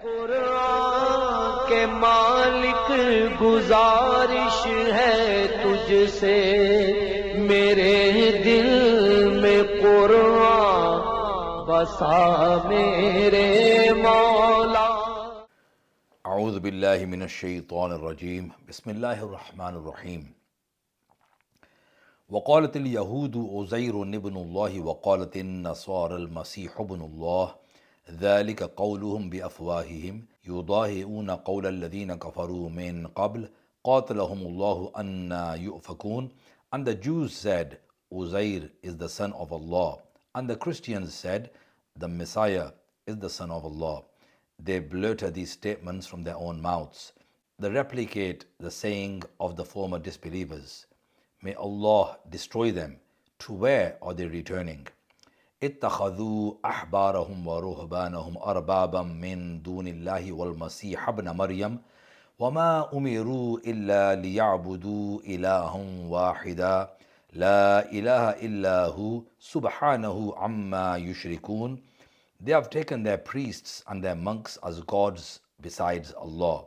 कुरान के मालिक गुजारिश है तुझसे मेरे दिल में कुरान बसा मेरे मौला। अऊज़ु बिल्लाहि मिनश शैतानिर रजीम बिस्मिल्लाहिर रहमानिर रहीम। वक़ालतिल यहूदु उज़ैरुन इब्नुल्लाहि वक़ालतिन नसारल मसीहु इब्नुल्लाह ज़ालिका क़ौलुहुम बिअफ़वाहिहिम युदाहिऊन क़ौलल्लज़ीना कफ़रू मिन क़ब्ल क़ातलहुमुल्लाहु अन्ना युफ़कून. And the Jews said, Uzair is the son of Allah, and the Christians said, the Messiah is the son of Allah. They blurted these statements from their own mouths. They replicate the saying of the former disbelievers. May Allah destroy them. To where are they returning? اتخذوا أحبارهم ورهبانهم أربابا من دون الله والمسيح ابن مريم وما أمروا إلا ليعبدوا إلها واحدا لا إله إلا هو سبحانه عما يشركون. They have taken their priests and their monks as gods besides Allah,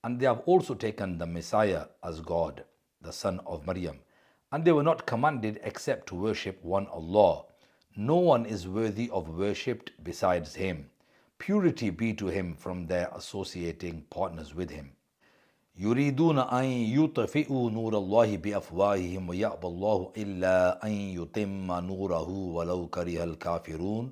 and they have also taken the Messiah as God, the son of Maryam, and they were not commanded except to worship one Allah. No one is worthy of worshipped besides Him. Purity be to Him from their associating partners with Him. يريدون أن يطفئوا نور الله بأفواههم ويأبى الله إلا أن يتم نوره ولو كره الكافرون.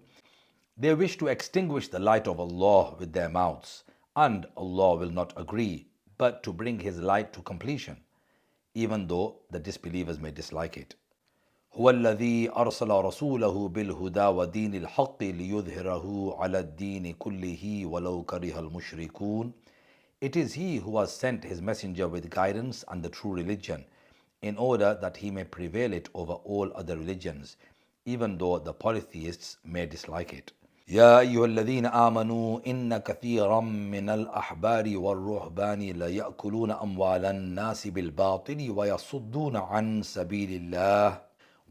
They wish to extinguish the light of Allah with their mouths, and Allah will not agree, but to bring His light to completion, even though the disbelievers may dislike it. هو الذي أرسل رسوله بالهدى ودين الحق ليظهره على الدين كله ولو كره المشركون. It is He who has sent His messenger with guidance and the true religion, in order that He may prevail it over all other religions, even though the polytheists may dislike it. يا أيها الذين آمنوا إن كثيرا من الأحبار والرهبان ليأكلون أموال الناس بالباطل ويصدون عن سبيل الله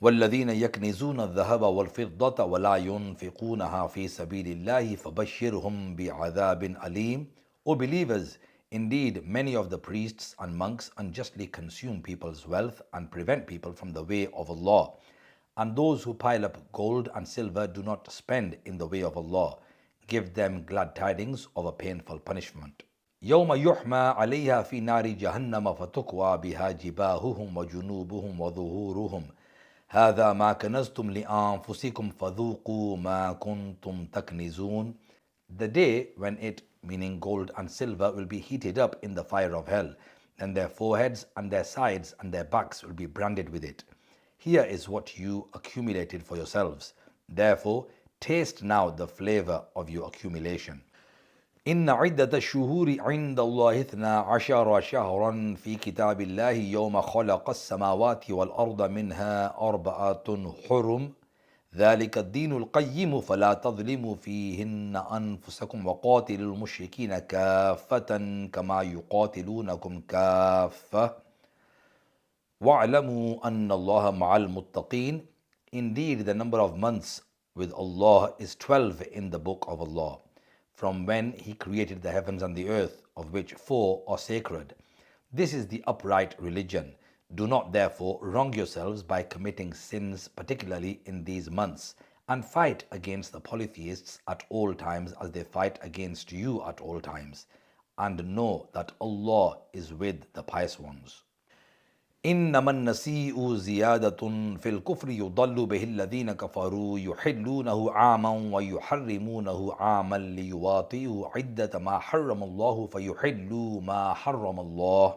والذين يكنزون الذهب والفضة ولا ينفقونها في سبيل الله فبشرهم بعذاب أليم. O believers, indeed many of the priests and monks unjustly consume people's wealth and prevent people from the way of Allah. And those who pile up gold and silver do not spend in the way of Allah. Give them glad tidings of a painful punishment. يوم يحمى عليها في نار جهنم فتكوى بها جباههم وجنوبهم وظهورهم هذا ما كنزتم لأنفسكم فذوقوا ما كنتم تكنزون. The day when it, meaning gold and silver, will be heated up in the fire of hell, and their foreheads and their sides and their backs will be branded with it. Here is what you accumulated for yourselves. Therefore, taste now the flavor of your accumulation. إن عدة الشهور عند الله 12 شهرا في كتاب الله يوم خلق السماوات والأرض منها 4 حرم ذلك الدين القيم فلا تظلموا فيهن أنفسكم وقاتلوا المشركين كافة كما يقاتلونكم كافة وَاعْلَمُوا أَنَّ اللَّهَ مَعَ الْمُتَّقِينَ. Indeed, the number of months with Allah is 12 in the book of Allah, from when He created the heavens and the earth, of which 4 are sacred. This is the upright religion. Do not therefore wrong yourselves by committing sins, particularly in these months, and fight against the polytheists at all times as they fight against you at all times. And know that Allah is with the pious ones. إنما النسيء زيادة في الكفر يضل به الذين كفروا يحلونه عاما ويحرمونه عاما ليواطئوا عدة ما حرم الله فيحلوا ما حرم الله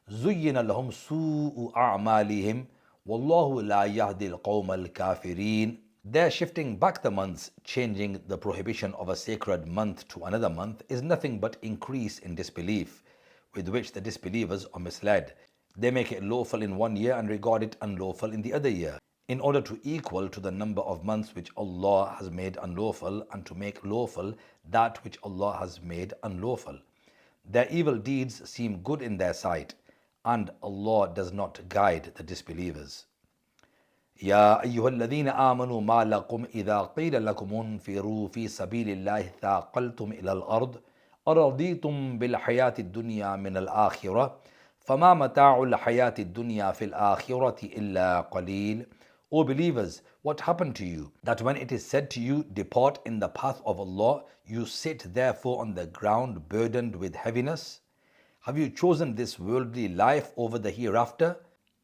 زين لهم سوء أعمالهم والله لا يهدي القوم الكافرين. Their shifting back the months, changing the prohibition of a sacred month to another month, is nothing but increase in disbelief, with which the disbelievers are misled. They make it lawful in one year and regard it unlawful in the other year, in order to equal to the number of months which Allah has made unlawful, and to make lawful that which Allah has made unlawful. Their evil deeds seem good in their sight, and Allah does not guide the disbelievers. يا أيها الذين آمنوا ما لكم إذا قيل لكم انفروا في سبيل الله ثاقلتم إلى الأرض أرضيتم بالحياة الدنيا من الآخرة فما متاع الحياة الدنيا في الآخرة إلا قليل. O believers, what happened to you? That when it is said to you, depart in the path of Allah, you sit therefore on the ground burdened with heaviness? Have you chosen this worldly life over the hereafter?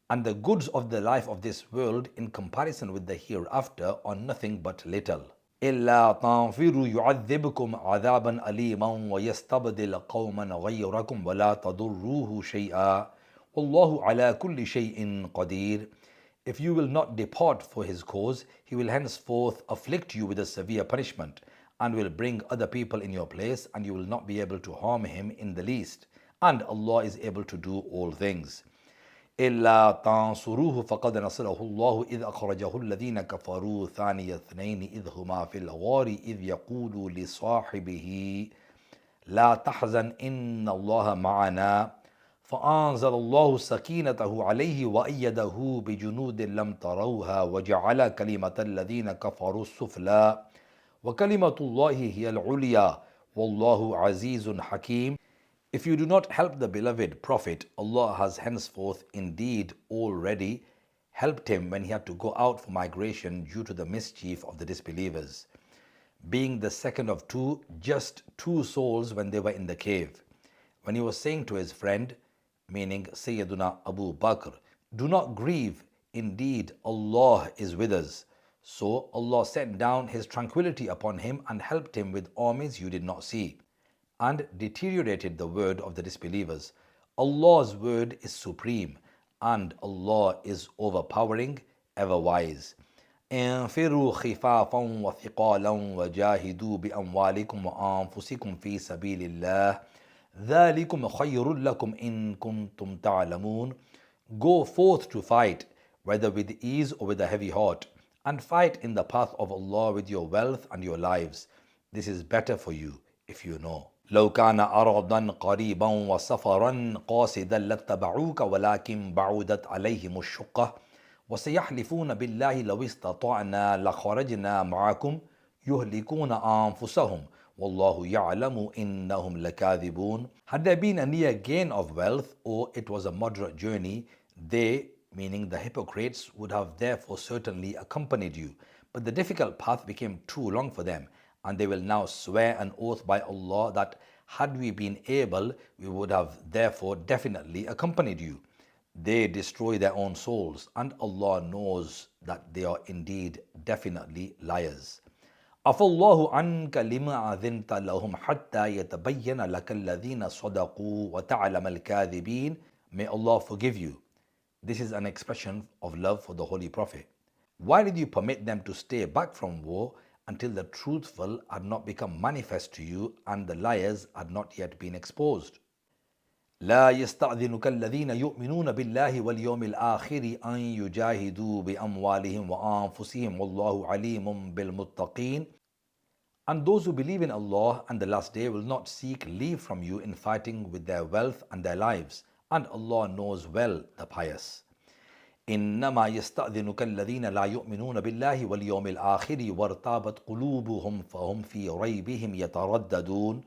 And the goods of the life of this world in comparison with the hereafter are nothing but little. إلا تنفروا يعذبكم عذابا أليما ويستبدل قوما غيركم ولا تضروه شيئا والله على كل شيء قدير. If you will not depart for his cause, he will henceforth afflict you with a severe punishment and will bring other people in your place, and you will not be able to harm him in the least. And Allah is able to do all things. إلا تنصروه فقد نصره الله إذ أخرجه الذين كفروا ثاني اثنين إذ هما في الغار إذ يقول لصاحبه لا تحزن إن الله معنا فأنزل الله سكينته عليه وأيده بجنود لم تروها وجعل كلمة الذين كفروا السفلى وكلمة الله هي العليا والله عزيز حكيم. If you do not help the beloved Prophet, Allah has henceforth indeed already helped him when he had to go out for migration due to the mischief of the disbelievers, being the second of two, just two souls when they were in the cave. When he was saying to his friend, meaning Sayyiduna Abu Bakr, do not grieve, indeed Allah is with us. So Allah sent down His tranquility upon him and helped him with armies you did not see, and deteriorated the word of the disbelievers. Allah's word is supreme, and Allah is overpowering, ever wise. انفروا خفافا وثقالا وجاهدوا بأموالكم وأنفسكم في سبيل الله ذلكم خير لكم إن كنتم تعلمون. Go forth to fight, whether with ease or with a heavy heart, and fight in the path of Allah with your wealth and your lives. This is better for you if you know. لو كان أرضا قريبا وسفرا قاصدا لاتبعوك ولكن بعدت عليهم الشقة وسيحلفون بالله لو استطعنا لخرجنا معكم يهلكون أنفسهم والله يعلم إنهم لكاذبون. Had there been a near gain of wealth, or it was a moderate journey, they, meaning the hypocrites, would have therefore certainly accompanied you. But the difficult path became too long for them, and they will now swear an oath by Allah that had we been able, we would have therefore definitely accompanied you. They destroy their own souls, and Allah knows that they are indeed definitely liars. عفى الله عنك لما أذنت لهم حتى يتبين لك الذين صدقوا وتعلم الكاذبين. May Allah forgive you. This is an expression of love for the Holy Prophet. Why did you permit them to stay back from war until the truthful had not become manifest to you and the liars had not yet been exposed? لا يستأذنك الذين يؤمنون بالله واليوم الآخر أن يجاهدوا بأموالهم وأنفسهم والله عليم بالمتقين. And those who believe in Allah and the last day will not seek leave from you in fighting with their wealth and their lives, and Allah knows well the pious. إنما يستأذنك الذين لا يؤمنون بالله واليوم الآخر وارتابت قلوبهم فهم في ريبهم يترددون.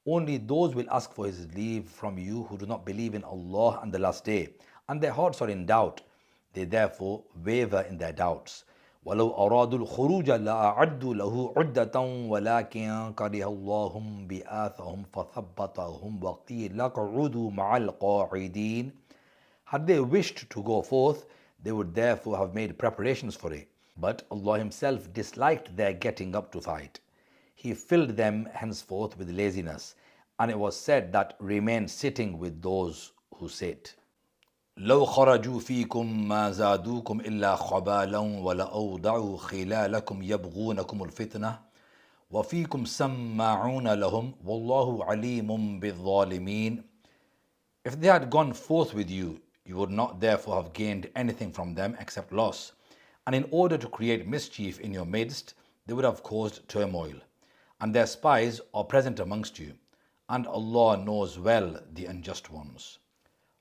Only those will ask for his leave from you who do not believe in Allah and the last day, and their hearts are in doubt. They therefore waver in their doubts. ولو أرادوا الخروج لأعدوا له عدة ولكن كره الله بآثهم فثبتهم وقيل اقعدوا مع القاعدين. Had they wished to go forth, they would therefore have made preparations for it. But Allah Himself disliked their getting up to fight. He filled them henceforth with laziness, and it was said that remain sitting with those who sit. لو خرجوا فيكم ما زادوكم إلا خبالا ولأوضعوا خلالكم يبغونكم الفتنة وفيكم سماعون لهم والله عليم بالظالمين. If they had gone forth with you, you would not therefore have gained anything from them except loss. And in order to create mischief in your midst, they would have caused turmoil. And their spies are present amongst you. And Allah knows well the unjust ones.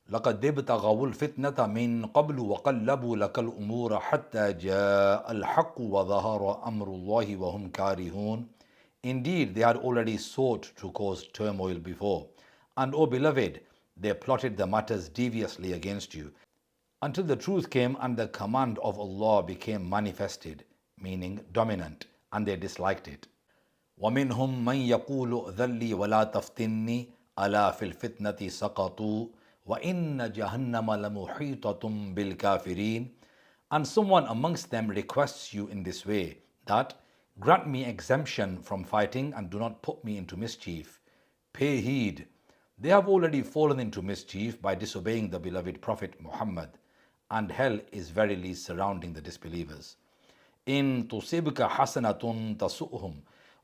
لقد ابتغوا الفتنة من قبل وقلبوا لك الأمور حتى جاء الحق وظهر أمر الله وهم كارهون. Indeed, they had already sought to cause turmoil before. And, O beloved, they plotted the matters deviously against you, until the truth came and the command of Allah became manifested, meaning dominant, and they disliked it. وَمِنْهُمْ مَنْ يَقُولُ ذَلِّي وَلَا تَفْتِنِّي أَلَا فِي الْفِتْنَةِ سَقَطُوا وَإِنَّ جَهَنَّمَ لَمُحِيطَةٌ بِالْكَافِرِينَ. And someone amongst them requests you in this way, that, grant me exemption from fighting and do not put me into mischief. Pay heed. They have already fallen into mischief by disobeying the beloved Prophet Muhammad, and hell is verily surrounding the disbelievers. إِن تُصِبْكَ حَسَنَةٌ تَسُؤْهُمْ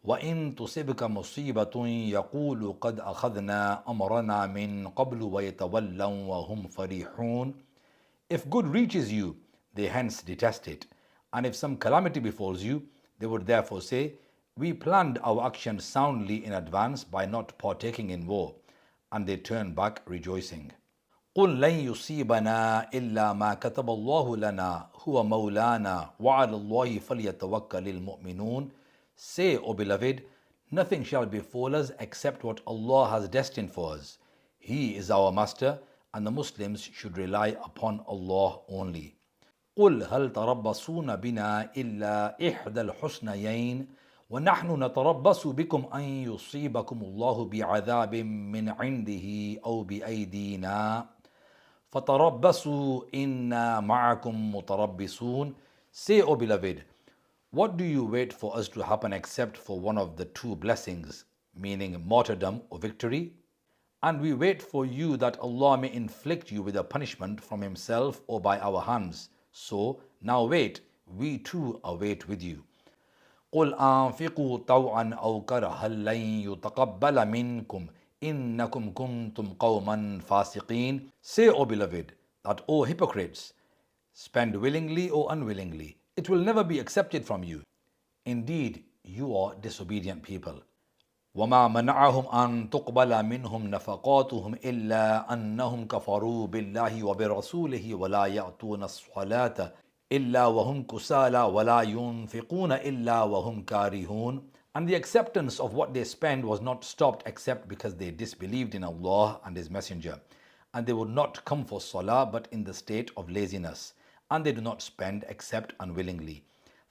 وَإِن تُصِبْكَ مُصِيبَةٌ يَقُولُ قَدْ أَخَذْنَا أَمْرَنَا مِنْ قَبْلُ وَيَتَوَلَّوْا وَهُمْ فَرِحُونَ. If good reaches you, they hence detest it. And if some calamity befalls you, they would therefore say, we planned our action soundly in advance by not partaking in war. And they turn back rejoicing. قُلْ لَنْ يُصِيبَنَا إِلَّا مَا كَتَبَ اللَّهُ لَنَا هُوَ مَوْلَانَا وَعَلَى اللَّهِ فَلْيَتَوَكَّلِ الْمُؤْمِنُونَ. Say, O beloved, nothing shall befall us except what Allah has destined for us. He is our master, and the Muslims should rely upon Allah only. قُلْ هَلْ تَرَبَّصُونَ بِنَا إِلَّا إِحْدَى الْحُسْنَيَيْنِ وَنَحْنُ نَتَرَبَّصُ بِكُمْ أَنْ يُصِيبَكُمُ اللَّهُ بِعَذَابٍ مِّنْ عِنْدِهِ أَوْ بِأَيْدِينَا فَتَرَبَّصُوا إِنَّا مَعَكُمْ مُتَرَبِّصُونَ. Say, O beloved, what do you wait for us to happen except for one of the two blessings, meaning martyrdom or victory? And we wait for you that Allah may inflict you with a punishment from Himself or by our hands. So now wait, we too await with you. قُلْ أَنْفِقُوا طَوْعًا أَوْ كَرْهًا لَنْ يُتَقَبَّلَ مِنْكُمْ إِنَّكُمْ كُنْتُمْ قَوْمًا فَاسِقِينَ. Say, O beloved, that, O hypocrites, spend willingly or unwillingly, it will never be accepted from you. Indeed, you are disobedient people. وَمَا مَنَعَهُمْ أَن تُقْبَلَ مِنْهُمْ نَفَقَاتُهُمْ إِلَّا أَنَّهُمْ كَفَرُوا بِاللَّهِ وَبِرَسُولِهِ وَلَا يَأْتُونَ الصَّلَاةَ إِلَّا وَهُمْ كُسَالَى وَلَا يُنْفِقُونَ إِلَّا وَهُمْ كَارِهُونَ. And the acceptance of what they spend was not stopped except because they disbelieved in Allah and His Messenger. And they would not come for salah but in the state of laziness. And they do not spend except unwillingly.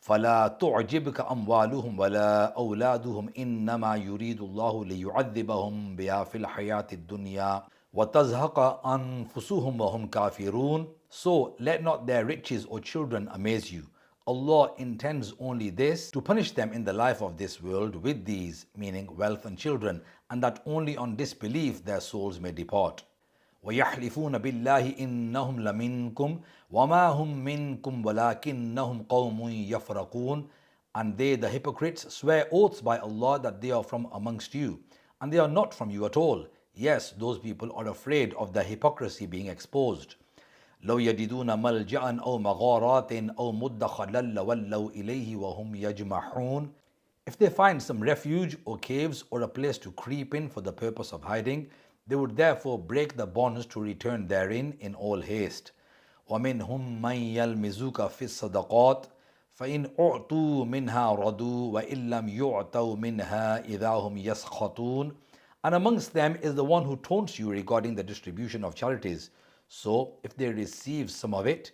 فَلَا تُعْجِبْكَ أَمْوَالُهُمْ وَلَا أَوْلَادُهُمْ إِنَّمَا يُرِيدُ اللَّهُ لِيُعَذِّبَهُمْ بِهَا فِي الْحَيَاةِ الدُّنْيَا وَتَزْهَقَ أَنفُسُهُمْ وَهُمْ كَافِرُونَ. So let not their riches or children amaze you. Allah intends only this, to punish them in the life of this world with these, meaning wealth and children, and that only on disbelief their souls may depart. وَيَحْلِفُونَ بِاللَّهِ إِنَّهُمْ لَمِنْكُمْ وَمَا هُمْ مِنْكُمْ وَلَكِنَّهُمْ قَوْمٌ يَفْرَقُونَ. And they, the hypocrites, swear oaths by Allah that they are from amongst you, and they are not from you at all. Yes, those people are afraid of their hypocrisy being exposed. لو يجدون ملجأ أو مغارات أو مدخلا لولوا إليه وهم يجمحون. If they find some refuge or caves or a place to creep in for the purpose of hiding, they would therefore break the bonds to return therein in all haste. وَمِنْهُمْ مَنْ يَلْمِزُكَ فِي الصَّدَقَاتِ فَإِنْ أُعْطُوا مِنْهَا رَضُوا وَإِنْ لَمْ يُعْطَوْا مِنْهَا إِذَا هُمْ يَسْخَطُونَ. And amongst them is the one who taunts you regarding the distribution of charities. So if they receive some of it,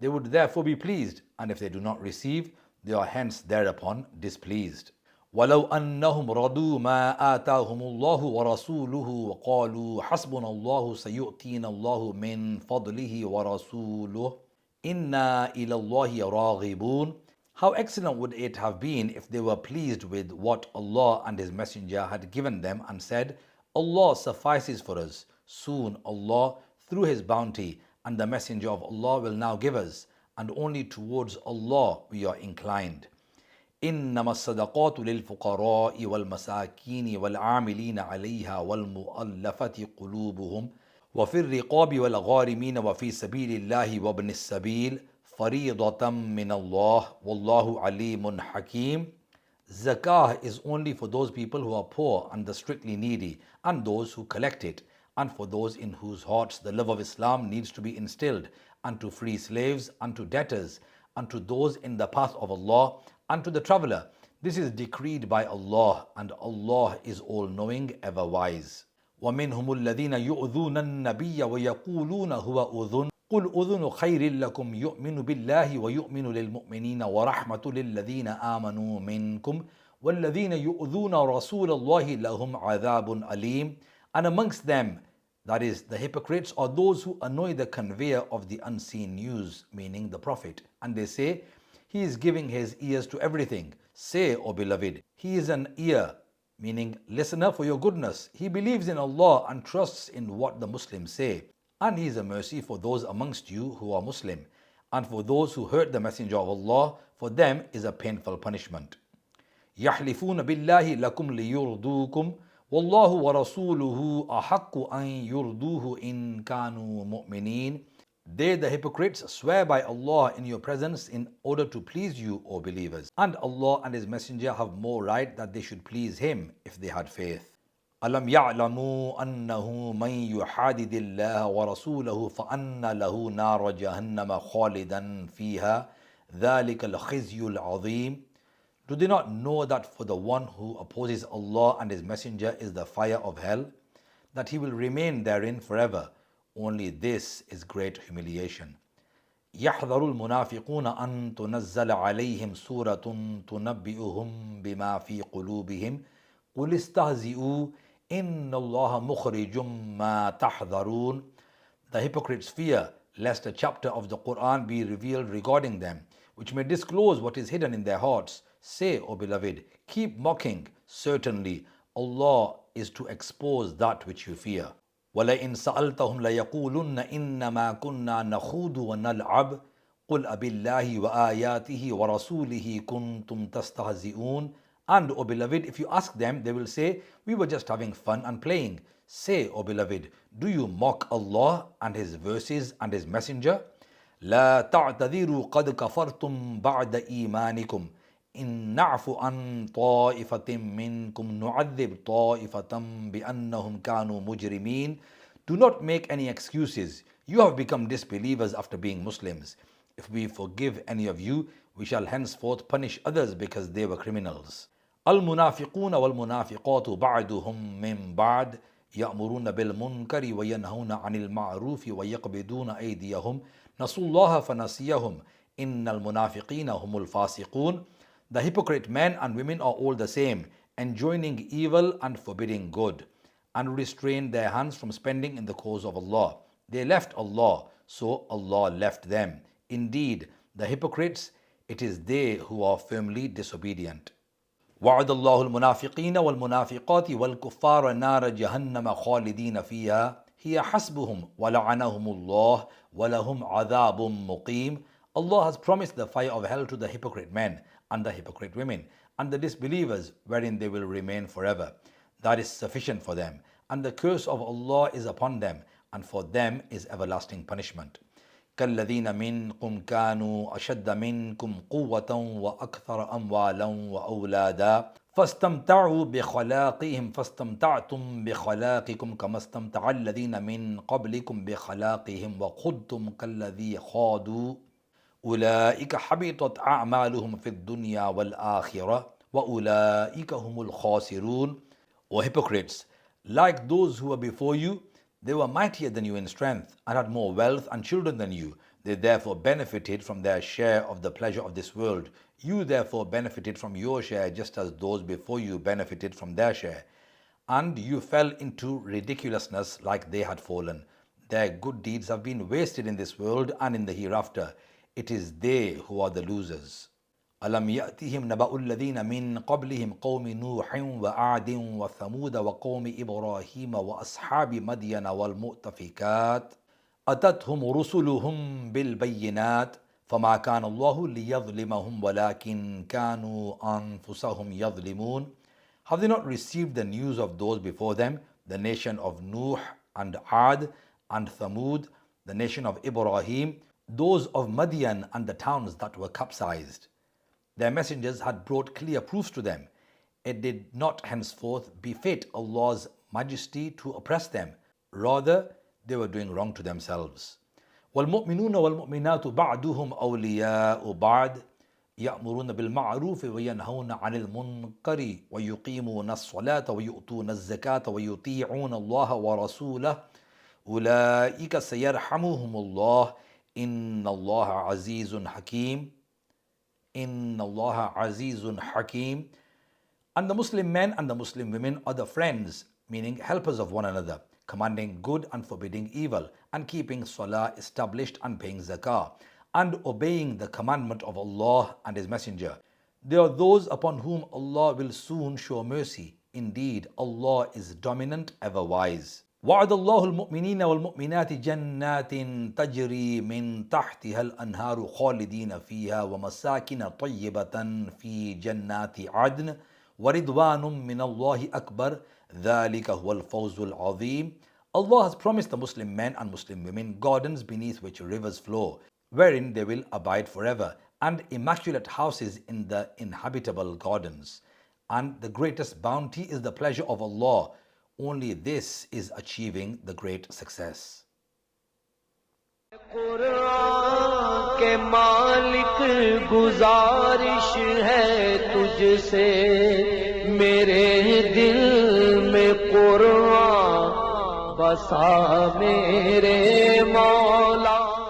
they would therefore be pleased, and if they do not receive, they are hence thereupon displeased. وَلَوْ أَنَّهُمْ رَضُوا مَا آتَاهُمُ اللَّهُ وَرَسُولُهُ وَقَالُوا حَسْبُنَا اللَّهُ سَيُؤْتِينَ اللَّهُ مِنْ فَضْلِهِ وَرَسُولُهُ إِنَّا إِلَى اللَّهِ رَاغِبُونَ. How excellent would it have been if they were pleased with what Allah and His Messenger had given them and said, Allah suffices for us. Soon Allah, through His bounty, and the Messenger of Allah will now give us, and only towards Allah we are inclined. إنما الصدقات للفقراء والمساكين والعاملين عليها والمؤلفة قلوبهم وفي الرقاب والغارمين وفي سبيل الله وابن السبيل فريضة من الله والله عليم حكيم. Zakah is only for those people who are poor and the strictly needy, and those who collect it, and for those in whose hearts the love of Islam needs to be instilled, and to free slaves, and to debtors, and to those in the path of Allah, and to the traveller. This is decreed by Allah, and Allah is all-knowing, ever-wise. وَمِنْهُمُ الَّذِينَ يُؤْذُونَ النَّبِيَّ وَيَقُولُونَ هُوَ أُذُنٌ قُلْ أُذُنُ خَيْرٍ لَكُمْ يُؤْمِنُ بِاللَّهِ وَيُؤْمِنُ لِلْمُؤْمِنِينَ وَرَحْمَةٌ لِلَّذِينَ آمَنُوا مِنْكُمْ وَالَّذِينَ يُؤْذُونَ رَسُولَ اللَّهِ لَهُمْ عَذَابٌ أَلِيمٌ. And amongst them, that is, the hypocrites, are those who annoy the conveyor of the unseen news, meaning the Prophet. And they say, he is giving his ears to everything. Say, O beloved, he is an ear, meaning listener for your goodness. He believes in Allah and trusts in what the Muslims say. And he is a mercy for those amongst you who are Muslim. And for those who hurt the Messenger of Allah, for them is a painful punishment. يَحْلِفُونَ بِاللَّهِ لَكُمْ لِيُرْضُوكُمْ وَاللَّهُ وَرَسُولُهُ أَحَقُّ أَن يُرْضُوهُ إِن كَانُوا مُؤْمِنِينَ. They, the hypocrites, swear by Allah in your presence in order to please you, O believers. And Allah and His Messenger have more right that they should please Him if they had faith. أَلَمْ يَعْلَمُوا أَنَّهُ مَنْ يُحَادِدِ اللَّهَ وَرَسُولَهُ فَأَنَّ لَهُ نَارَ جَهَنَّمَ خَالِدًا فِيهَا ذَلِكَ الْخِزْيُ الْعَظِيمُ. Do they not know that for the one who opposes Allah and His Messenger is the fire of hell, that he will remain therein forever? Only this is great humiliation. يَحْذَرُ الْمُنَافِقُونَ أَن تُنَزَّلَ عَلَيْهِمْ سُورَةٌ تُنَبِّئُهُم بِمَا فِي قُلُوبِهِمْ قُلِ اسْتَهْزِئُوا إِنَّ اللَّهَ مُخْرِجٌ مَا تَحْذَرُونَ. The hypocrites fear lest a chapter of the Quran be revealed regarding them, which may disclose what is hidden in their hearts. Say, O beloved, keep mocking. Certainly, Allah is to expose that which you fear. وَلَئِنْ سَأَلْتَهُمْ لَيَقُولُنَّ إِنَّمَا كُنَّا نَخُوضُ وَنَلْعَبُ قُلْ أَبِاللَّهِ وَآيَاتِهِ وَرَسُولِهِ كُنْتُمْ تَسْتَهْزِئُونَ. And, O beloved, if you ask them, they will say, we were just having fun and playing. Say, O beloved, do you mock Allah and His verses and His Messenger? لَا تَعْتَذِرُوا قَدْ كَفَرْتُمْ بَعْدَ إِيمَانِكُمْ إِن نَعْفُ عَنْ طَائِفَةٍ مِّنْكُمْ نُعَذِّبْ طَائِفَةً بِأَنَّهُمْ كَانُوا مُجْرِمِينَ. Do not make any excuses. You have become disbelievers after being Muslims. If we forgive any of you, we shall henceforth punish others because they were criminals. الْمُنَافِقُونَ وَالْمُنَافِقَاتُ بَعْدُهُم مِّن بَعْدٍ يَأْمُرُونَ بِالْمُنكَرِ وَيَنْهَوْنَ عَنِ الْمَعْرُوفِ وَيَقْبِضُونَ أَيْدِيَهُمْ نَسُوا اللَّهَ فَنَسِيَهُمْ إِنَّ الْمُنَافِقِينَ هُمُ الْفَاسِقُونَ. The hypocrite men and women are all the same, enjoining evil and forbidding good, and restrain their hands from spending in the cause of Allah. They left Allah, so Allah left them. Indeed, the hypocrites, it is they who are firmly disobedient. وعد الله المنافقين والمنافقات والكفار نار جهنم خالدين فيها هي حسبهم ولعنهم الله ولهم عذاب مقيم. Allah has promised the fire of hell to the hypocrite men and the hypocrite women and the disbelievers, wherein they will remain forever. That is sufficient for them, and the curse of Allah is upon them, and for them is everlasting punishment. كالذين منكم كانوا أشد منكم قوة وأكثر أموالا وأولادا فاستمتعوا بخلاقهم فاستمتعتم بخلاقكم كما استمتع الذين من قبلكم بخلاقهم وخضتم كالذي خاضوا أولئك حبطت أعمالهم في الدنيا والآخرة وأولئك هم الخاسرون. O hypocrites, like those who were before you, they were mightier than you in strength and had more wealth and children than you. They therefore benefited from their share of the pleasure of this world. You therefore benefited from your share just as those before you benefited from their share. And you fell into ridiculousness like they had fallen. Their good deeds have been wasted in this world and in the hereafter. It is they who are the losers. أَلَمْ يَأْتِهِمْ نَبَأُ الَّذِينَ مِنْ قَبْلِهِمْ قَوْمِ نُوحٍ وَعَادٍ وَثَمُودَ وَقَوْمِ إِبْرَاهِيمَ وَأَصْحَابِ مَدْيَنَ وَالْمُؤْتَفِكَاتِ أَتَتْهُمْ رُسُلُهُم بِالْبَيِّنَاتِ فَمَا كَانَ اللَّهُ لِيَظْلِمَهُمْ وَلَكِنْ كَانُوا أَنفُسَهُمْ يَظْلِمُونَ. Have they not received the news of those before them, the nation of Nuh and Ad and Thamud, the nation of Ibrahim, those of Madian and the towns that were capsized? Their messengers had brought clear proofs to them. It did not henceforth befit Allah's majesty to oppress them. Rather, they were doing wrong to themselves. وَالْمُؤْمِنُونَ وَالْمُؤْمِنَاتُ بَعْدُهُمْ أَوْلِيَاءُ بَعْدٍ यअमुरून बिल मअरूफ व यनहौना अनिल मुनकरी व युकीमूना अस्सलात व युतूना अज़्ज़कात व युतीऊना अल्लाह व रसूलहु उलाइका सयरहमुहुमुल्लाह इन्नल्लाह अज़ीज़ुन हकीम Innallaha azizun hakim. And the Muslim men and the Muslim women are the friends, meaning helpers of one another, commanding good and forbidding evil, and keeping salah established and paying zakah, and obeying the commandment of Allah and His Messenger. They are those upon whom Allah will soon show mercy. Indeed, Allah is dominant, ever wise. وعد الله المؤمنين والمؤمنات جنات تجري من تحتها الأنهار خالدين فيها ومساكن طيبة في جنات عدن ورضوان من الله أكبر ذلك هو الفوز العظيم. Allah has promised the Muslim men and Muslim women gardens beneath which rivers flow, wherein they will abide forever, and immaculate houses in the inhabitable gardens. And the greatest bounty is the pleasure of Allah. Only this is achieving the great success. Quran के मालिक गुजारिश है तुझसे मेरे दिल में कुरान बसा मेरे मौला।